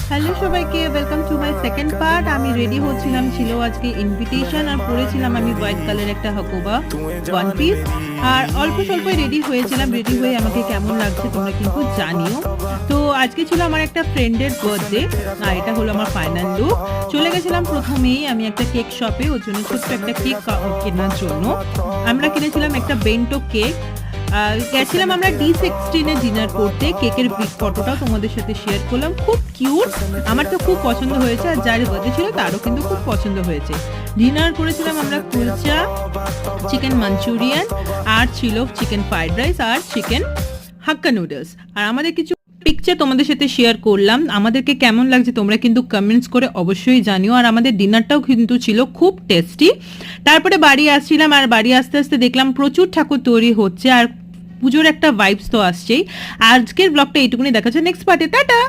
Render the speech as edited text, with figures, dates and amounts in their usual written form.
Hello সবাইকে, welcome to my second part. আমি ready হচ্ছিলাম, ছিল আজকে ইনভিটেশন, আর পরেছিলাম আমি হোয়াইট কালার একটা হাকোবা ওয়ান পিস, আর অল্প স্বল্পই রেডি হয়েছিলাম। রেডি হয়ে আমাকে কেমন লাগছে তোমরা কিন্তু জানিও। তো আজকে ছিল আমার একটা ফ্রেন্ডের বার্থডে, আর এটা হলো আমার ফাইনাল লুক। চলে গেছিলাম প্রথমেই আমি একটা কেক শপে, ওর জন্য ছোট্ট একটা কেক কেনার জন্য। আমরা কিনেছিলাম একটা বেন্টো কেক। গেছিলাম আমরা D16-এ ডিনার করতে। কেকের ফটোটাও তোমাদের সাথে শেয়ার করলাম, খুব কিউট, আমার তো খুব পছন্দ হয়েছে, আর যার বার্থডে ছিল তারও কিন্তু খুব পছন্দ হয়েছে। ডিনার করেছিলাম আমরা কুলচা, চিকেন মাঞ্চুরিয়ান, আর ছিল চিকেন ফ্রাইড রাইস আর চিকেন হাক্কা নুডলস। আর আমাদের কিছু পিকচার তোমাদের সাথে শেয়ার করলাম। আমাদেরকে কেমন লাগছে তোমরা কিন্তু কমেন্টস করে অবশ্যই জানিও। আর আমাদের ডিনারটাও কিন্তু ছিল খুব টেস্টি। তারপরে বাড়ি আসছিলাম, আর বাড়ি আসতে আসতে দেখলাম প্রচুর ঠাকুর তৈরি হচ্ছে, আর পুজোর একটা ভাইবস তো আসছেই। আজকের ব্লগটা এইটুকুনি, দেখা যাচ্ছে নেক্সট পার্টে। টাটা।